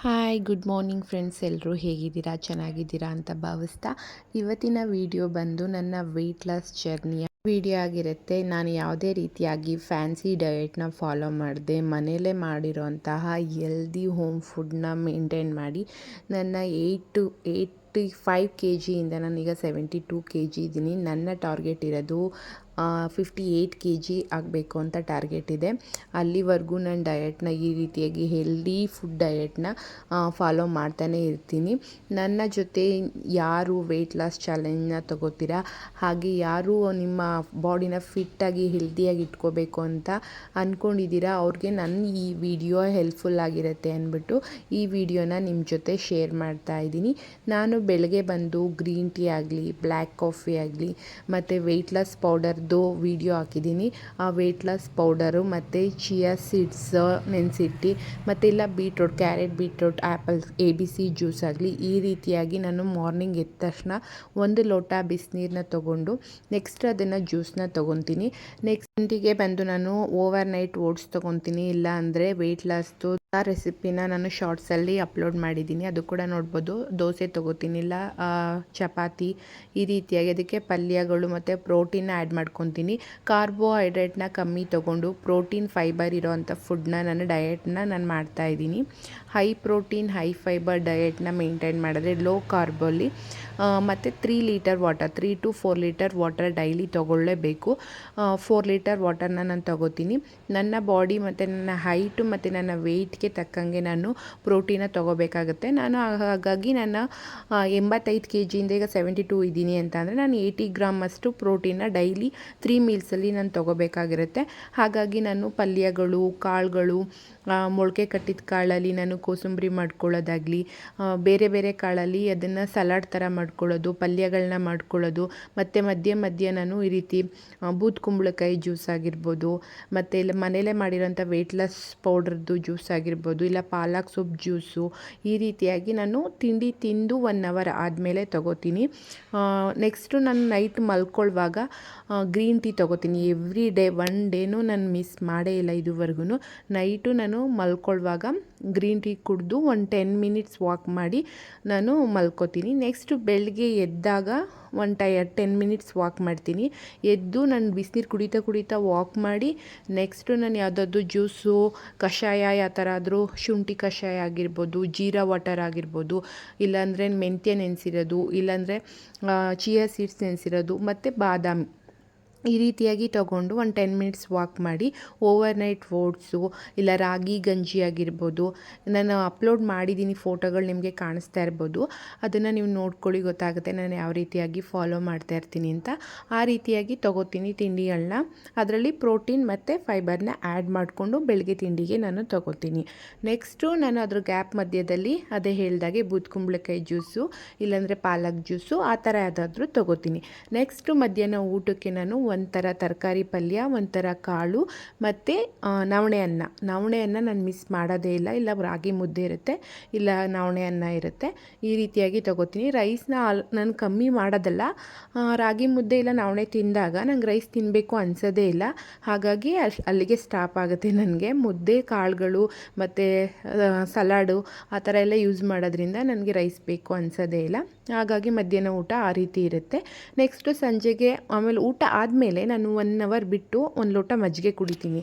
Hi good morning friends, ಎಲ್ಲರೂ ಹೇಗಿದ್ದೀರಾ? ಚೆನ್ನಾಗಿದ್ದೀರಾ ಅಂತ ಭಾವಿಸ್ತಾ ಇವತ್ತಿನ ವಿಡಿಯೋ ಬಂದು ನನ್ನ ವೆಯ್ಟ್ ಲಾಸ್ ಜರ್ನಿಯ ವಿಡಿಯೋ ಆಗಿರುತ್ತೆ. ನಾನು ಯಾವುದೇ ರೀತಿಯಾಗಿ ಫ್ಯಾನ್ಸಿ ಡಯೆಟ್ನ ಫಾಲೋ ಮಾಡದೆ ಮನೆಯಲ್ಲೇ ಮಾಡಿರೋಂತಹ ಹೆಲ್ದಿ ಹೋಮ್ ಫುಡ್ನ ಮೇಂಟೈನ್ ಮಾಡಿ ನನ್ನ 85 KGಯಿಂದ ನಾನೀಗ 72 KG ಇದ್ದೀನಿ. ನನ್ನ ಟಾರ್ಗೆಟ್ ಇರೋದು 58 KG ಆಗಬೇಕು ಅಂತ ಟಾರ್ಗೆಟ್ ಇದೆ. ಅಲ್ಲಿವರೆಗೂ ನಾನು ಡಯೆಟ್ನ ಈ ರೀತಿಯಾಗಿ ಹೆಲ್ದಿ ಫುಡ್ ಡಯೆಟ್ನ ಫಾಲೋ ಮಾಡ್ತಾನೆ ಇರ್ತೀನಿ. ನನ್ನ ಜೊತೆ ಯಾರು ವೆಯ್ಟ್ ಲಾಸ್ ಚಾಲೆಂಜ್ನ ತಗೋತೀರಾ, ಹಾಗೆ ಯಾರು ನಿಮ್ಮ ಬಾಡಿನ ಫಿಟ್ಟಾಗಿ ಹೆಲ್ದಿಯಾಗಿ ಇಟ್ಕೋಬೇಕು ಅಂತ ಅಂದ್ಕೊಂಡಿದ್ದೀರಾ, ಅವ್ರಿಗೆ ನನ್ನ ಈ ವಿಡಿಯೋ ಹೆಲ್ಪ್ಫುಲ್ ಆಗಿರುತ್ತೆ ಅಂದ್ಬಿಟ್ಟು ಈ ವಿಡಿಯೋನ ನಿಮ್ಮ ಜೊತೆ ಶೇರ್ ಮಾಡ್ತಾ ಇದ್ದೀನಿ. ನಾನು ಬೆಳಗ್ಗೆ ಬಂದು ಗ್ರೀನ್ ಟೀ ಆಗಲಿ, ಬ್ಲ್ಯಾಕ್ ಕಾಫಿ ಆಗಲಿ ಮತ್ತು ವೆಯ್ಟ್ ಲಾಸ್ ಪೌಡರ್ದು ವಿಡಿಯೋ ಹಾಕಿದ್ದೀನಿ. ಆ ವೆಯ್ಟ್ ಲಾಸ್ ಪೌಡರು ಮತ್ತು ಚಿಯಾ ಸೀಡ್ಸ್ ನೆನೆಸಿಟ್ಟು ಮತ್ತು ಇಲ್ಲ carrot beetroot apple ABC juice ಆಗಲಿ, ಈ ರೀತಿಯಾಗಿ ನಾನು ಮಾರ್ನಿಂಗ್ ಎದ್ದ ತಕ್ಷಣ 1 ಲೋಟ ಬಿಸಿನೀರನ್ನ ತೊಗೊಂಡು ನೆಕ್ಸ್ಟ್ ಅದನ್ನು ಜ್ಯೂಸನ್ನ ತೊಗೊತೀನಿ. ನೆಕ್ಸ್ಟಿಗೆ ಬಂದು ನಾನು ಓವರ್ ನೈಟ್ ಓಟ್ಸ್ ತೊಗೊತೀನಿ. ಇಲ್ಲ ಅಂದರೆ ವೆಯ್ಟ್ ಲಾಸ್ದು ರೆಸಿಪಿನ ನಾನು ಶಾರ್ಟ್ಸಲ್ಲಿ ಅಪ್ಲೋಡ್ ಮಾಡಿದ್ದೀನಿ, ಅದು ಕೂಡ ನೋಡ್ಬೋದು. ದೋಸೆ ತೊಗೋತೀನಿ, ಇಲ್ಲ ಚಪಾತಿ, ಈ ರೀತಿಯಾಗಿ ಅದಕ್ಕೆ ಪಲ್ಯಗಳು ಮತ್ತು ಪ್ರೋಟೀನ್ ಆ್ಯಡ್ ಮಾಡ್ಕೊತೀನಿ. ಕಾರ್ಬೋಹೈಡ್ರೇಟ್ನ ಕಮ್ಮಿ ತೊಗೊಂಡು ಪ್ರೋಟೀನ್ ಫೈಬರ್ ಇರೋವಂಥ ಫುಡ್ನ ನಾನು ಮಾಡ್ತಾಯಿದ್ದೀನಿ. ಹೈ ಪ್ರೋಟೀನ್ ಹೈ ಫೈಬರ್ ಡಯೆಟ್ನ ಮೇಂಟೈನ್ ಮಾಡಿದ್ರೆ ಲೋ ಕಾರ್ಬಲ್ಲಿ ಮತ್ತು 3 to 4 ಲೀಟರ್ ವಾಟರ್ ಡೈಲಿ ತೊಗೊಳ್ಳೇಬೇಕು. 4 ಲೀಟರ್ ವಾಟರ್ನ ನಾನು ತೊಗೋತೀನಿ. ನನ್ನ ಬಾಡಿ ಮತ್ತು ನನ್ನ ಹೈಟು ಮತ್ತು ನನ್ನ ವೆಯ್ಟ್ಗೆ ತಕ್ಕಂಗೆ ನಾನು ಪ್ರೋಟೀನ ತೊಗೋಬೇಕಾಗುತ್ತೆ. ಹಾಗಾಗಿ ನನ್ನ 85 KGಯಿಂದ ಈಗ 72 ಇದ್ದೀನಿ ಅಂತ ಅಂದರೆ ನಾನು 80 ಗ್ರಾಮ್ ಅಷ್ಟು ಪ್ರೋಟೀನ ಡೈಲಿ 3 ಮೀಲ್ಸಲ್ಲಿ ನಾನು ತೊಗೋಬೇಕಾಗಿರುತ್ತೆ. ಹಾಗಾಗಿ ನಾನು ಪಲ್ಯಗಳು, ಕಾಳುಗಳು, ಮೊಳಕೆ ಕಟ್ಟಿದ ಕಾಳಲ್ಲಿ ನಾನು ಕೋಸಂಬರಿ ಮಾಡ್ಕೊಳ್ಳೋದಾಗಲಿ, ಬೇರೆ ಬೇರೆ ಕಾಳಲ್ಲಿ ಅದನ್ನು ಸಲಾಡ್ ಥರ ಮಾಡ್ಕೊಳ್ಳೋದು, ಪಲ್ಯಗಳನ್ನ ಮಾಡ್ಕೊಳ್ಳೋದು, ಮತ್ತು ಮಧ್ಯೆ ನಾನು ಈ ರೀತಿ ಬೂದ್ ಕುಂಬಳಕಾಯಿ ಜ್ಯೂಸ್ ಆಗಿರ್ಬೋದು, ಮತ್ತು ಇಲ್ಲ ಮನೇಲೇ ಮಾಡಿರೋಂಥ ವೆಯ್ಟ್ ಲಾಸ್ ಪೌಡ್ರದ್ದು ಜ್ಯೂಸ್ ಆಗಿರ್ಬೋದು, ಇಲ್ಲ ಪಾಲಕ್ ಸೊಪ್ಪು ಜ್ಯೂಸು, ಈ ರೀತಿಯಾಗಿ ನಾನು ತಿಂಡಿ ತಿಂದು 1 ಅವರ್ ಆದಮೇಲೆ ತೊಗೋತೀನಿ. ನೆಕ್ಸ್ಟು ನಾನು ನೈಟ್ ಮಲ್ಕೊಳ್ಳುವಾಗ ಗ್ರೀನ್ ಟೀ ತೊಗೋತೀನಿ. ಎವ್ರಿ ಡೇ 1 ಡೇನೂ ನಾನು ಮಿಸ್ ಮಾಡೇ ಇಲ್ಲ ಇದುವರೆಗೂ. ನೈಟು ನಾನು ಮಲ್ಕೊಳ್ಳುವಾಗ ಗ್ರೀನ್ ಟೀ ಕುಡಿದು 10 ಮಿನಿಟ್ಸ್ ವಾಕ್ ಮಾಡಿ ನಾನು ಮಲ್ಕೋತೀನಿ. ನೆಕ್ಸ್ಟು ಬೆಳಗ್ಗೆ ಎದ್ದಾಗ 10 ಮಿನಿಟ್ಸ್ ವಾಕ್ ಮಾಡ್ತೀನಿ. ಎದ್ದು ನಾನು ಬಿಸಿನೀರು ಕುಡಿತಾ ವಾಕ್ ಮಾಡಿ ನೆಕ್ಸ್ಟು ನಾನು ಯಾವುದಾದ್ರು ಜ್ಯೂಸು, ಕಷಾಯ, ಯಾವ ಥರ ಆದರೂ ಶುಂಠಿ ಕಷಾಯ ಆಗಿರ್ಬೋದು, ಜೀರಾ ವಾಟರ್ ಆಗಿರ್ಬೋದು, ಇಲ್ಲಾಂದರೆ ಮೆಂತ್ಯ ನೆನೆಸಿರೋದು, ಇಲ್ಲಾಂದರೆ ಚಿಯಾ ಸೀಡ್ಸ್ ನೆನೆಸಿರೋದು ಮತ್ತು ಬಾದಾಮಿ, ಈ ರೀತಿಯಾಗಿ ತೊಗೊಂಡು 10 ಮಿನಿಟ್ಸ್ ವಾಕ್ ಮಾಡಿ ಓವರ್ ನೈಟ್ ಓಟ್ಸು, ಇಲ್ಲ ರಾಗಿ ಗಂಜಿ ಆಗಿರ್ಬೋದು, ನಾನು ಅಪ್ಲೋಡ್ ಮಾಡಿದ್ದೀನಿ ಫೋಟೋಗಳು, ನಿಮಗೆ ಕಾಣಿಸ್ತಾ ಇರ್ಬೋದು. ಅದನ್ನು ನೀವು ನೋಡ್ಕೊಳ್ಳಿ, ಗೊತ್ತಾಗುತ್ತೆ ನಾನು ಯಾವ ರೀತಿಯಾಗಿ ಫಾಲೋ ಮಾಡ್ತಾ ಇರ್ತೀನಿ ಅಂತ. ಆ ರೀತಿಯಾಗಿ ತೊಗೋತೀನಿ ತಿಂಡಿಗಳನ್ನ. ಅದರಲ್ಲಿ ಪ್ರೋಟೀನ್ ಮತ್ತು ಫೈಬರ್ನ ಆ್ಯಡ್ ಮಾಡಿಕೊಂಡು ಬೆಳಗ್ಗೆ ತಿಂಡಿಗೆ ನಾನು ತೊಗೋತೀನಿ. ನೆಕ್ಸ್ಟು ನಾನು ಅದ್ರ ಗ್ಯಾಪ್ ಮಧ್ಯದಲ್ಲಿ ಅದೇ ಹೇಳ್ದಾಗೆ ಬೂದ್ ಕುಂಬಳಕಾಯಿ ಜ್ಯೂಸು, ಇಲ್ಲಾಂದರೆ ಪಾಲಕ್ ಜ್ಯೂಸು, ಆ ಥರ ಯಾವುದಾದ್ರೂ ತೊಗೋತೀನಿ. ನೆಕ್ಸ್ಟು ಮಧ್ಯಾಹ್ನ ಊಟಕ್ಕೆ ನಾನು ಒಂಥರ ತರಕಾರಿ ಪಲ್ಯ, ಒಂಥರ ಕಾಳು ಮತ್ತು ನವಣೆ ಅನ್ನ ನಾನು ಮಿಸ್ ಮಾಡೋದೇ ಇಲ್ಲ ರಾಗಿ ಮುದ್ದೆ ಇರುತ್ತೆ, ಇಲ್ಲ ನವಣೆ ಅನ್ನ ಇರುತ್ತೆ. ಈ ರೀತಿಯಾಗಿ ತೊಗೋತೀನಿ. ರೈಸ್ನ ನಾನು ಕಮ್ಮಿ ಮಾಡೋದಲ್ಲ, ರಾಗಿ ಮುದ್ದೆ ಇಲ್ಲ ನವಣೆ ತಿಂದಾಗ ನಂಗೆ ರೈಸ್ ತಿನ್ನಬೇಕು ಅನಿಸೋದೇ ಇಲ್ಲ. ಹಾಗಾಗಿ ಅಲ್ಲಿಗೆ ಸ್ಟಾಪ್ ಆಗುತ್ತೆ ನನಗೆ. ಮುದ್ದೆ, ಕಾಳುಗಳು ಮತ್ತು ಸಲಾಡು ಆ ಥರ ಎಲ್ಲ ಯೂಸ್ ಮಾಡೋದ್ರಿಂದ ನನಗೆ ರೈಸ್ ಬೇಕು ಅನಿಸೋದೇ ಇಲ್ಲ. ಹಾಗಾಗಿ ಮಧ್ಯಾಹ್ನ ಊಟ ಆ ರೀತಿ ಇರುತ್ತೆ. ನೆಕ್ಸ್ಟು ಸಂಜೆಗೆ ಆಮೇಲೆ ಊಟ ಆದಮೇಲೆ ನಾನು 1 ಅವರ್ ಬಿಟ್ಟು 1 ಲೋಟ ಮಜ್ಜಿಗೆ ಕುಡಿತೀನಿ.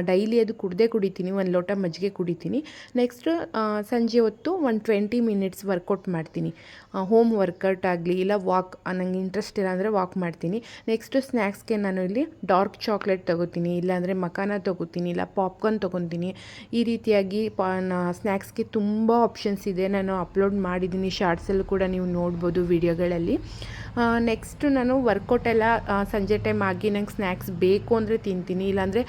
ಡೈಲಿ ಅದು ಕುಡಿತೀನಿ, 1 ಲೋಟ ಮಜ್ಜಿಗೆ ಕುಡಿತೀನಿ. ನೆಕ್ಸ್ಟು ಸಂಜೆ ಹೊತ್ತು 20 ಮಿನಿಟ್ಸ್ ವರ್ಕೌಟ್ ಮಾಡ್ತೀನಿ. ಹೋಮ್ ವರ್ಕೌಟ್ ಆಗಲಿ, ಇಲ್ಲ ವಾಕ್, ನನಗೆ ಇಂಟ್ರೆಸ್ಟ್ ಇಲ್ಲ ಅಂದರೆ ವಾಕ್ ಮಾಡ್ತೀನಿ. ನೆಕ್ಸ್ಟು ಸ್ನ್ಯಾಕ್ಸ್ಗೆ ನಾನು ಇಲ್ಲಿ ಡಾರ್ಕ್ ಚಾಕ್ಲೇಟ್ ತೊಗೋತೀನಿ, ಇಲ್ಲಾಂದರೆ ಮಖಾನ ತೊಗೋತೀನಿ, ಇಲ್ಲ ಪಾಪ್ಕಾರ್ನ್ ತೊಗೊತೀನಿ. ಈ ರೀತಿಯಾಗಿ ಸ್ನ್ಯಾಕ್ಸ್ಗೆ ತುಂಬ ಆಪ್ಷನ್ಸ್ ಇದೆ. ನಾನು ಅಪ್ಲೋಡ್ ಮಾಡಿದ್ದೀನಿ ಶಾರ್ಟ್ಸಲ್ಲೂ ಕೂಡ ನೀವು ನೋಡ್ಬೋದು ವಿಡಿಯೋಗಳಲ್ಲಿ. ನೆಕ್ಸ್ಟು ನಾನು ವರ್ಕೌಟೆಲ್ಲ ಸಂಜೆ ಟೈಮ್ ಆಗಿ ನಂಗೆ ಸ್ನ್ಯಾಕ್ಸ್ ಬೇಕು ಅಂದರೆ ತಿಂತೀನಿ, ಇಲ್ಲಾಂದರೆ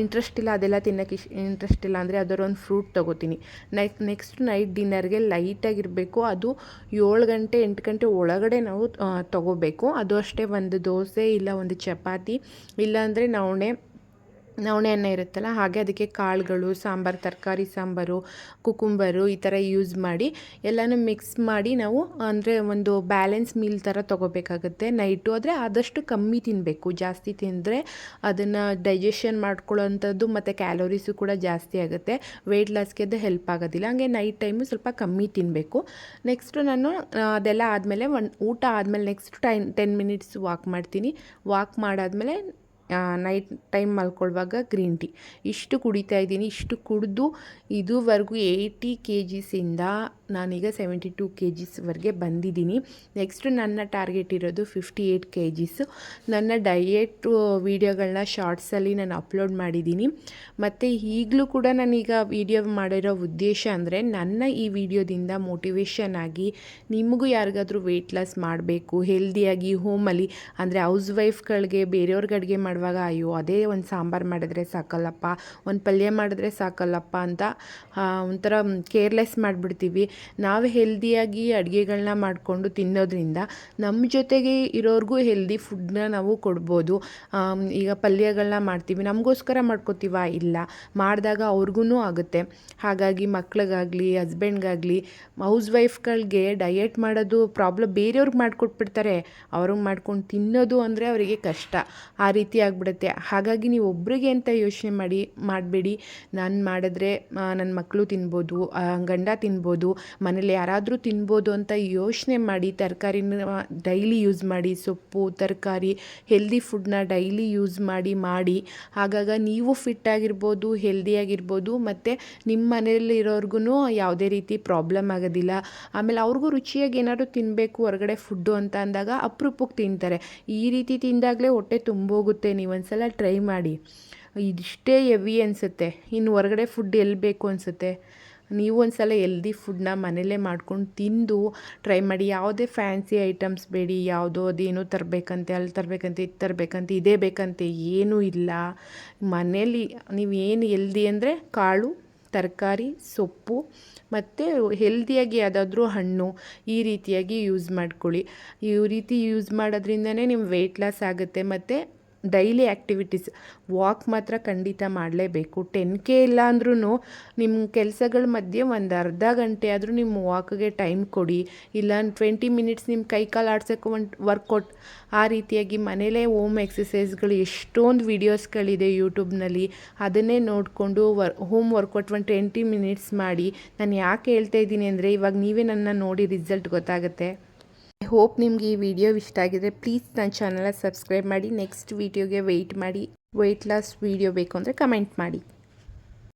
ಇಂಟ್ರೆಸ್ಟ್ ಇಲ್ಲ, ಅದೆಲ್ಲ ತಿನ್ನೋಕ್ಕೆ ಇಂಟ್ರೆಸ್ಟ್ ಇಲ್ಲ ಅಂದರೆ ಯಾವ್ದಾದ್ರು ಒಂದು ಫ್ರೂಟ್ ತೊಗೋತೀನಿ. ನೆಕ್ಸ್ಟ್ ನೈಟ್ ಡಿನ್ನರ್ಗೆ ಲೈಟಾಗಿರಬೇಕು. ಅದು 7 ಗಂಟೆ 8 ಗಂಟೆ ಒಳಗಡೆ ನಾವು ತೊಗೋಬೇಕು. ಅದು ಅಷ್ಟೇ, ಒಂದು ದೋಸೆ ಇಲ್ಲ ಒಂದು ಚಪಾತಿ, ಇಲ್ಲಾಂದರೆ ನವಣೆ ನವಣೆ ಅನ್ನ ಇರುತ್ತಲ್ಲ, ಹಾಗೆ ಅದಕ್ಕೆ ಕಾಳುಗಳು, ಸಾಂಬಾರು, ತರಕಾರಿ ಸಾಂಬಾರು, ಕುಕುಂಬರು ಈ ಥರ ಯೂಸ್ ಮಾಡಿ ಎಲ್ಲನೂ ಮಿಕ್ಸ್ ಮಾಡಿ ನಾವು ಅಂದರೆ ಒಂದು ಬ್ಯಾಲೆನ್ಸ್ ಮೀಲ್ ಥರ ತೊಗೋಬೇಕಾಗುತ್ತೆ ನೈಟು. ಆದರೆ ಆದಷ್ಟು ಕಮ್ಮಿ ತಿನ್ನಬೇಕು, ಜಾಸ್ತಿ ತಿಂದರೆ ಅದನ್ನು ಡೈಜೆಷನ್ ಮಾಡ್ಕೊಳ್ಳೋವಂಥದ್ದು ಮತ್ತು ಕ್ಯಾಲೋರೀಸು ಕೂಡ ಜಾಸ್ತಿ ಆಗುತ್ತೆ, ವೆಯ್ಟ್ ಲಾಸ್ಗೆ ಅದು ಹೆಲ್ಪ್ ಆಗೋದಿಲ್ಲ. ಹಂಗೆ ನೈಟ್ ಟೈಮು ಸ್ವಲ್ಪ ಕಮ್ಮಿ ತಿನ್ನಬೇಕು. ನೆಕ್ಸ್ಟು ನಾನು ಅದೆಲ್ಲ ಆದಮೇಲೆ ಊಟ ಆದಮೇಲೆ ನೆಕ್ಸ್ಟ್ 10 ಮಿನಿಟ್ಸ್ ವಾಕ್ ಮಾಡ್ತೀನಿ. ವಾಕ್ ಮಾಡಾದಮೇಲೆ ನೈಟ್ ಟೈಮ್ ಮಲ್ಕೊಳ್ಳುವಾಗ ಗ್ರೀನ್ ಟೀ ಇಷ್ಟು ಕುಡಿತಾ ಇದ್ದೀನಿ. ಇಷ್ಟು ಕುಡಿದು ಇದುವರೆಗೂ 80 kgsಯಿಂದ ನಾನೀಗ 72 kgsವರೆಗೆ ಬಂದಿದ್ದೀನಿ. ನೆಕ್ಸ್ಟು ನನ್ನ ಟಾರ್ಗೆಟ್ ಇರೋದು 58 kgs. ನನ್ನ ಡಯೆಟ್ ವೀಡಿಯೋಗಳನ್ನ ಶಾರ್ಟ್ಸಲ್ಲಿ ನಾನು ಅಪ್ಲೋಡ್ ಮಾಡಿದ್ದೀನಿ. ಮತ್ತು ಈಗಲೂ ಕೂಡ ನಾನೀಗ ವೀಡಿಯೋ ಮಾಡಿರೋ ಉದ್ದೇಶ ಅಂದರೆ ನನ್ನ ಈ ವಿಡಿಯೋದಿಂದ ಮೋಟಿವೇಶನ್ ಆಗಿ ನಿಮಗೂ ಯಾರಿಗಾದರೂ ವೆಯ್ಟ್ ಲಾಸ್ ಮಾಡಬೇಕು ಹೆಲ್ದಿಯಾಗಿ ಹೋಮಲ್ಲಿ, ಅಂದರೆ ಹೌಸ್ ವೈಫ್ಗಳಿಗೆ ಬೇರೆಯವ್ರಿಗೆ ಅಡುಗೆ ಮಾಡುವಾಗ ಅಯ್ಯೋ ಅದೇ ಒಂದು ಸಾಂಬಾರು ಮಾಡಿದ್ರೆ ಸಾಕಲ್ಲಪ್ಪ, ಒಂದು ಪಲ್ಯ ಮಾಡಿದ್ರೆ ಸಾಕಲ್ಲಪ್ಪ ಅಂತ ಒಂಥರ ಕೇರ್ಲೆಸ್ ಮಾಡಿಬಿಡ್ತೀವಿ. ನಾವು ಹೆಲ್ದಿಯಾಗಿ ಅಡುಗೆಗಳನ್ನ ಮಾಡಿಕೊಂಡು ತಿನ್ನೋದ್ರಿಂದ ನಮ್ಮ ಜೊತೆಗೆ ಇರೋರಿಗೂ ಹೆಲ್ದಿ ಫುಡ್ನ ನಾವು ಕೊಡ್ಬೋದು. ಈಗ ಪಲ್ಯಗಳನ್ನ ಮಾಡ್ತೀವಿ, ನಮಗೋಸ್ಕರ ಮಾಡ್ಕೋತೀವ? ಇಲ್ಲ, ಮಾಡಿದಾಗ ಅವ್ರಿಗೂ ಆಗುತ್ತೆ. ಹಾಗಾಗಿ ಮಕ್ಳಿಗಾಗಲಿ ಹಸ್ಬೆಂಡ್ಗಾಗಲಿ ಹೌಸ್ ವೈಫ್ಗಳಿಗೆ ಡಯೆಟ್ ಮಾಡೋದು ಪ್ರಾಬ್ಲಮ್, ಬೇರೆಯವ್ರಿಗೆ ಮಾಡಿಕೊಟ್ಬಿಡ್ತಾರೆ, ಅವ್ರಿಗೆ ಮಾಡ್ಕೊಂಡು ತಿನ್ನೋದು ಅಂದರೆ ಅವರಿಗೆ ಕಷ್ಟ, ಆ ರೀತಿ ಆಗಿಬಿಡುತ್ತೆ. ಹಾಗಾಗಿ ನೀವು ಒಬ್ರಿಗೆ ಅಂತ ಯೋಚನೆ ಮಾಡಬೇಡಿ. ನಾನು ಮಾಡಿದ್ರೆ ನನ್ನ ಮಕ್ಕಳು ತಿನ್ಬೋದು, ಗಂಡ ತಿನ್ಬೋದು, ಮನೇಲಿ ಯಾರಾದರೂ ತಿನ್ಬೋದು ಅಂತ ಯೋಚನೆ ಮಾಡಿ ತರಕಾರಿನ ಡೈಲಿ ಯೂಸ್ ಮಾಡಿ, ಸೊಪ್ಪು ತರಕಾರಿ ಹೆಲ್ದಿ ಫುಡ್ನ ಡೈಲಿ ಯೂಸ್ ಮಾಡಿ ಆಗಾಗ ನೀವು ಫಿಟ್ಟಾಗಿರ್ಬೋದು, ಹೆಲ್ದಿಯಾಗಿರ್ಬೋದು, ಮತ್ತು ನಿಮ್ಮ ಮನೆಯಲ್ಲಿರೋರ್ಗು ಯಾವುದೇ ರೀತಿ ಪ್ರಾಬ್ಲಮ್ ಆಗೋದಿಲ್ಲ. ಆಮೇಲೆ ಅವ್ರಿಗೂ ರುಚಿಯಾಗಿ ಏನಾದ್ರು ತಿನ್ನಬೇಕು ಹೊರಗಡೆ ಫುಡ್ಡು ಅಂತ ಅಂದಾಗ ಅಪರೂಪಕ್ಕೆ ತಿಂತಾರೆ. ಈ ರೀತಿ ತಿಂದಾಗಲೇ ಹೊಟ್ಟೆ ತುಂಬೋಗುತ್ತೆ. ನೀವೊಂದ್ಸಲ ಟ್ರೈ ಮಾಡಿ. ಇದಿಷ್ಟೇ ಹೆವಿ ಅನಿಸುತ್ತೆ, ಇನ್ನು ಹೊರಗಡೆ ಫುಡ್ ಎಲ್ಲಿ ಬೇಕು ಅನಿಸುತ್ತೆ. ನೀವು ಒಂದ್ಸಲ ಹೆಲ್ದಿ ಫುಡ್ನ ಮನೇಲೇ ಮಾಡ್ಕೊಂಡು ತಿಂದು ಟ್ರೈ ಮಾಡಿ. ಯಾವುದೇ ಫ್ಯಾನ್ಸಿ ಐಟಮ್ಸ್ ಬೇಡಿ, ಯಾವುದೋ ಅದೇನೋ ತರಬೇಕಂತೆ, ಅಲ್ಲಿ ತರಬೇಕಂತೆ, ಇದು ತರಬೇಕಂತೆ, ಇದೇ ಬೇಕಂತೆ ಏನೂ ಇಲ್ಲ. ಮನೇಲಿ ನೀವು ಏನು ಹೆಲ್ದಿ ಅಂದರೆ ಕಾಳು, ತರಕಾರಿ, ಸೊಪ್ಪು ಮತ್ತು ಹೆಲ್ದಿಯಾಗಿ ಯಾವುದಾದ್ರೂ ಹಣ್ಣು ಈ ರೀತಿಯಾಗಿ ಯೂಸ್ ಮಾಡ್ಕೊಳ್ಳಿ. ಈ ರೀತಿ ಯೂಸ್ ಮಾಡೋದ್ರಿಂದನೇ ನಿಮ್ಮ ವೆಯ್ಟ್ ಲಾಸ್ ಆಗುತ್ತೆ. ಮತ್ತು ಡೈಲಿ ಆ್ಯಕ್ಟಿವಿಟೀಸ್ ವಾಕ್ ಮಾತ್ರ ಖಂಡಿತ ಮಾಡಲೇಬೇಕು. 10K ಇಲ್ಲ ಅಂದ್ರೂ ನಿಮ್ಮ ಕೆಲಸಗಳ ಮಧ್ಯೆ ಒಂದು ಅರ್ಧ ಗಂಟೆ ಆದರೂ ನಿಮ್ಮ ವಾಕ್ಗೆ ಟೈಮ್ ಕೊಡಿ. ಇಲ್ಲ 20 ಮಿನಿಟ್ಸ್ ನಿಮ್ಮ ಕೈ ಕಾಲು ಆಡ್ಸೋಕ್ಕೆ ಒಂದು ವರ್ಕೌಟ್, ಆ ರೀತಿಯಾಗಿ ಮನೇಲೇ ಹೋಮ್ ಎಕ್ಸಸೈಸ್ಗಳು ಎಷ್ಟೊಂದು ವೀಡಿಯೋಸ್ಗಳಿದೆ ಯೂಟ್ಯೂಬ್ನಲ್ಲಿ, ಅದನ್ನೇ ನೋಡಿಕೊಂಡು ಹೋಮ್ ವರ್ಕೌಟ್ ಒಂದು 20 ಮಿನಿಟ್ಸ್ ಮಾಡಿ. ನಾನು ಯಾಕೆ ಹೇಳ್ತಾ ಇದ್ದೀನಿ ಅಂದರೆ ಇವಾಗ ನೀವೇ ನನ್ನ ನೋಡಿ ರಿಸಲ್ಟ್ ಗೊತ್ತಾಗುತ್ತೆ. ಐ ಹೋಪ್ ನಿಮ್ಗೆ ಈ ವಿಡಿಯೋ ಇಷ್ಟ ಆಗಿದ್ರೆ ಪ್ಲೀಸ್ ನನ್ನ ಚಾನಲ್ನ ಸಬ್ಸ್ಕ್ರೈಬ್ ಮಾಡಿ. ನೆಕ್ಸ್ಟ್ ವಿಡಿಯೋಗೆ ವೆಯ್ಟ್ ಮಾಡಿ. ವೆಯ್ಟ್ ಲಾಸ್ ವಿಡಿಯೋ ಬೇಕು ಅಂದರೆ ಕಮೆಂಟ್ ಮಾಡಿ.